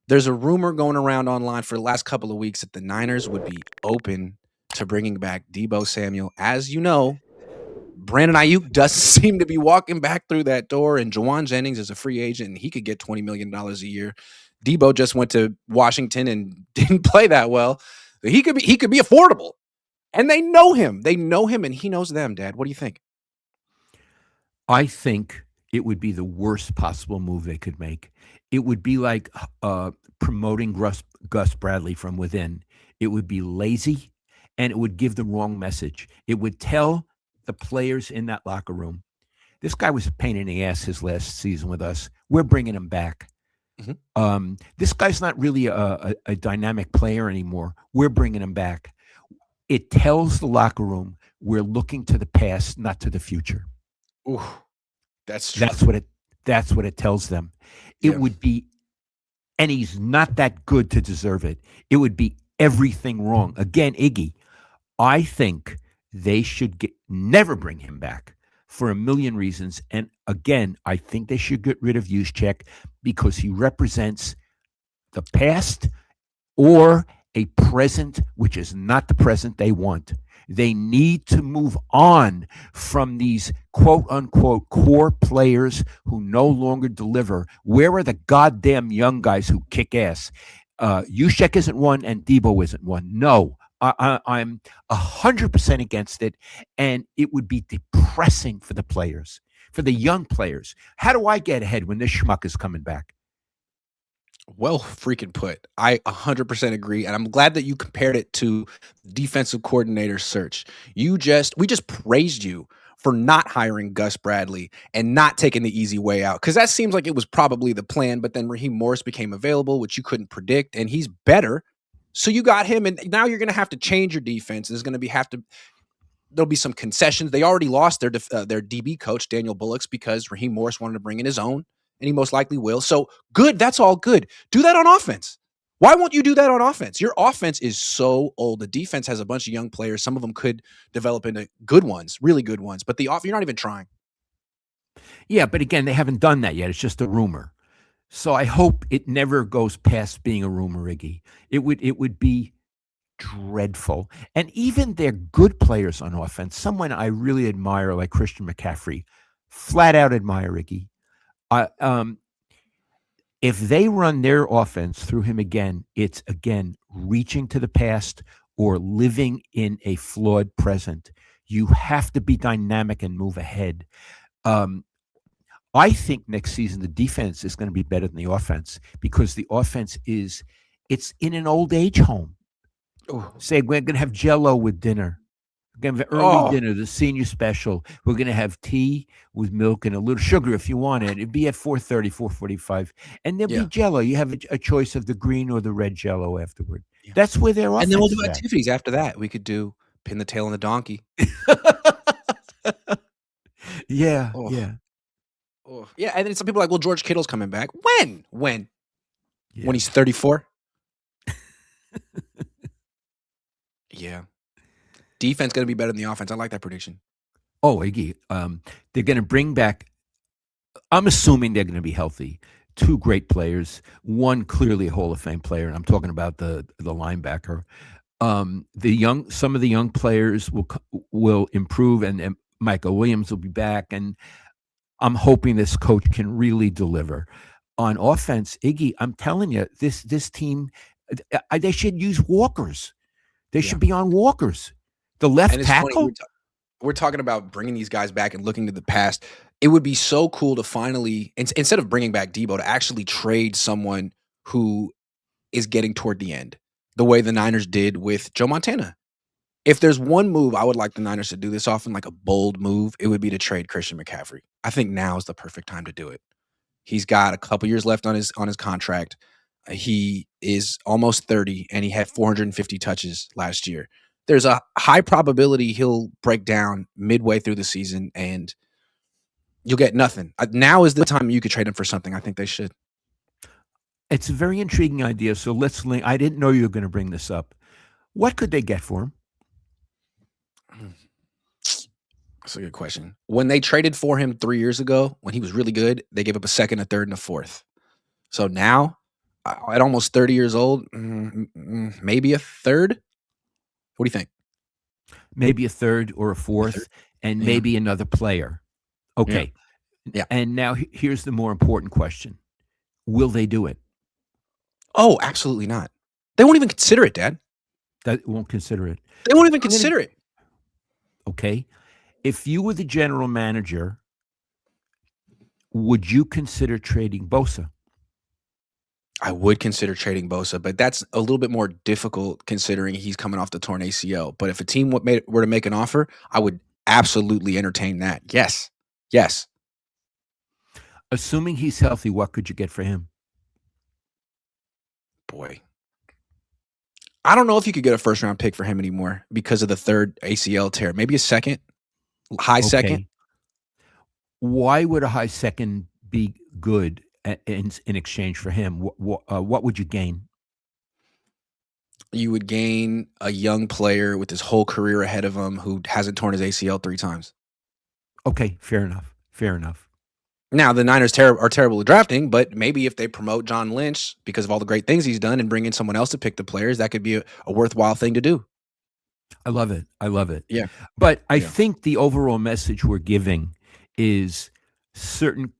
There's a rumor going around online for the last couple of weeks that the Niners would be open to bringing back Deebo Samuel. As you know, Brandon Ayuk doesn't seem to be walking back through that door, and Jawan Jennings is a free agent, and he could get $20 million a year. Deebo just went to Washington and didn't play that well. He could be affordable. And they know him. They know him, and he knows them, Dad. What do you think? I think it would be the worst possible move they could make. It would be like promoting Gus Bradley from within. It would be lazy, and it would give the wrong message. It would tell the players in that locker room, this guy was a pain in the ass his last season with us. We're bringing him back. This guy's not really a dynamic player anymore. We're bringing him back. It tells the locker room we're looking to the past, not to the future. Ooh, that's true. That's what it tells them. It Yeah. would be, and he's not that good to deserve it. It would be everything wrong. Again, Iggy, I think they should never bring him back for a million reasons. And again, I think they should get rid of Juszczyk because he represents the past or a present which is not the present they want. They need to move on from these quote unquote core players who no longer deliver. Where are the goddamn young guys who kick ass? Juszczyk isn't one and Deebo isn't one. No, I'm 100% against it. And it would be depressing for the players, for the young players. How do I get ahead when this schmuck is coming back? Well freaking put. I 100% agree, and I'm glad that you compared it to defensive coordinator search. We just praised you for not hiring Gus Bradley and not taking the easy way out, because that seems like it was probably the plan, but then Raheem Morris became available, which you couldn't predict, and he's better. So you got him, and now you're going to have to change your defense. There'll be some concessions. They already lost their DB coach, Daniel Bullocks, because Raheem Morris wanted to bring in his own, and he most likely will. So good. That's all good. Do that on offense. Why won't you do that on offense? Your offense is so old. The defense has a bunch of young players. Some of them could develop into good ones, really good ones, but you're not even trying. Yeah, but again, they haven't done that yet. It's just a rumor. So I hope it never goes past being a rumor, Iggy. It would be dreadful. And even their good players on offense, someone I really admire like Christian McCaffrey, flat out admire Iggy. If they run their offense through him again, it's again reaching to the past or living in a flawed present. You have to be dynamic and move ahead. I think next season the defense is going to be better than the offense because the offense it's in an old age home. Ooh. Say we're going to have Jell-O with dinner. We're going to have early dinner, the senior special. We're going to have tea with milk and a little sugar if you want it. It'd be at 4:30, 4:45. And there'll be Jell-O. You have a choice of the green or the red Jell-O afterward. Yeah. That's where they're offense. And then we'll do activities after that. We could do pin the tail on the donkey. Yeah. Yeah, and then some people are like, well, George Kittle's coming back. When? Yeah. When he's 34? Yeah. Defense going to be better than the offense. I like that prediction. Oh, Iggy. They're going to bring back, I'm assuming they're going to be healthy. Two great players. One clearly a Hall of Fame player, and I'm talking about the linebacker. Some of the young players will improve, and Michael Williams will be back, and I'm hoping this coach can really deliver. On offense, Iggy, I'm telling you, this team, they should use walkers. They should be on walkers. The left tackle. Funny, we're talking about bringing these guys back and looking to the past. It would be so cool to finally, instead of bringing back Deebo, to actually trade someone who is getting toward the end, the way the Niners did with Joe Montana. If there's one move I would like the Niners to do this often, like a bold move, it would be to trade Christian McCaffrey. I think now is the perfect time to do it. He's got a couple years left on his contract. He is almost 30, and he had 450 touches last year. There's a high probability he'll break down midway through the season, and you'll get nothing. Now is the time you could trade him for something. I think they should. It's a very intriguing idea. So let's link. I didn't know you were going to bring this up. What could they get for him? That's a good question. When they traded for him 3 years ago, when he was really good, they gave up a second, a third, and a fourth. So now at almost 30 years old, maybe a third. What do you think? Maybe a third or a A third? fourth, and Yeah, maybe another player. yeah, Okay. yeah. And now here's the more important question. Will they do it? Oh, absolutely not. They won't even consider it, Dad. That won't consider it. They won't even I'm gonna consider it. Okay. If you were the general manager, would you consider trading Bosa? I would consider trading Bosa, but that's a little bit more difficult considering he's coming off the torn ACL. But if a team were to make an offer, I would absolutely entertain that. Yes, yes. Assuming he's healthy, what could you get for him? Boy, I don't know if you could get a first round pick for him anymore because of the third ACL tear. Maybe a second, high second. Okay. Why would a high second be good in exchange for him? What would you gain? You would gain a young player with his whole career ahead of him who hasn't torn his ACL 3 times. Okay, fair enough. Fair enough. Now the Niners are terrible at drafting, but maybe if they promote John Lynch because of all the great things he's done and bring in someone else to pick the players, that could be a worthwhile thing to do. I love it. I love it. Yeah, But I yeah, think the overall message we're giving is certain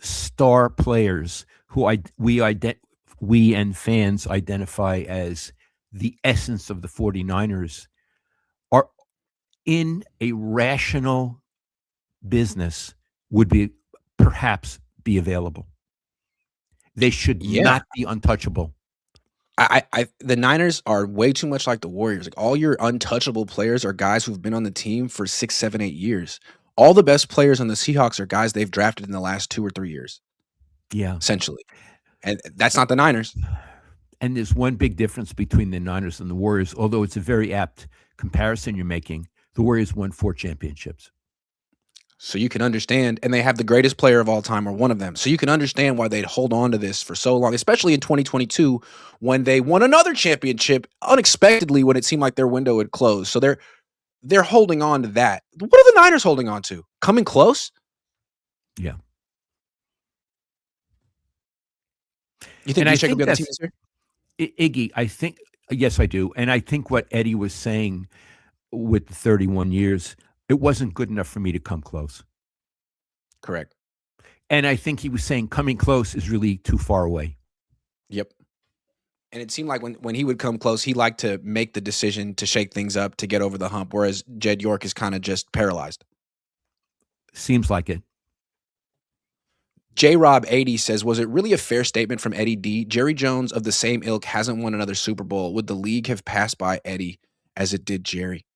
star players who we and fans identify as the essence of the 49ers are in a rational business would be perhaps be available. They should yeah. not be untouchable. The Niners are way too much like the Warriors. Like all your untouchable players are guys who've been on the team for 6, 7, 8 years. All the best players on the Seahawks are guys they've drafted in the last 2 or 3 years, Yeah. essentially. And that's not the Niners. And there's one big difference between the Niners and the Warriors, although it's a very apt comparison you're making. The Warriors won 4 championships. So you can understand, and they have the greatest player of all time, or one of them. So you can understand why they'd hold on to this for so long, especially in 2022 when they won another championship unexpectedly when it seemed like their window had closed. So they're holding on to that. What are the Niners holding on to? Coming close? Yeah. You think And I DJ could be think on the team that's this year? Iggy. I think, yes, I do. And I think what Eddie was saying with the 31 years, it wasn't good enough for me to come close. Correct. And I think he was saying coming close is really too far away. Yep. And it seemed like when he would come close, he liked to make the decision to shake things up to get over the hump, whereas Jed York is kind of just paralyzed. Seems like it. J Rob 80 says, was it really a fair statement from Eddie D? Jerry Jones of the same ilk hasn't won another Super Bowl. Would the league have passed by Eddie as it did Jerry?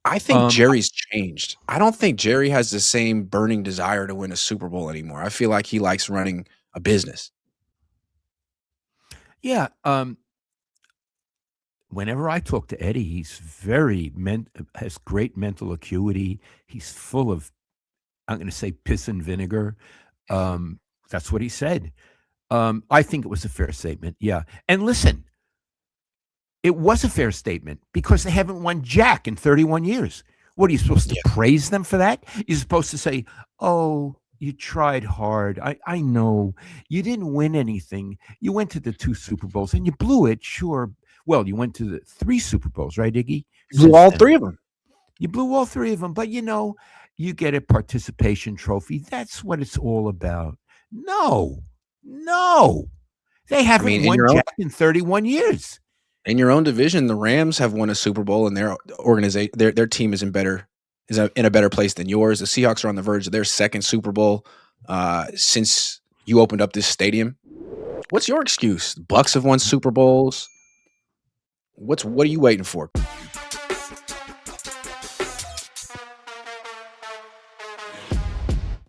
I think Um, Jerry's changed. I don't think Jerry has the same burning desire to win a Super Bowl anymore. I feel like he likes running a business. yeah. Whenever I talk to Eddie, he's has great mental acuity. He's full of, I'm going to say, piss and vinegar. That's what he said. I think it was a fair statement. Yeah. And listen, it was a fair statement because they haven't won jack in 31 years. What are you supposed to Yeah. praise them for that? You're supposed to say, "Oh, you tried hard. I know you didn't win anything. You went to the 2 Super Bowls and you blew it, sure. Well, you went to the 3 Super Bowls, right, Iggy? Blew Since all then, 3 of them. you blew all 3 of them, but you get a participation trophy. That's what it's all about." No, no, they I mean, haven't won jack in 31 years. in your own division, the Rams have won a Super Bowl, and their organization, their team is in a better place than yours. The Seahawks are on the verge of their second Super Bowl since you opened up this stadium. What's your excuse? Bucks have won Super Bowls. What are you waiting for?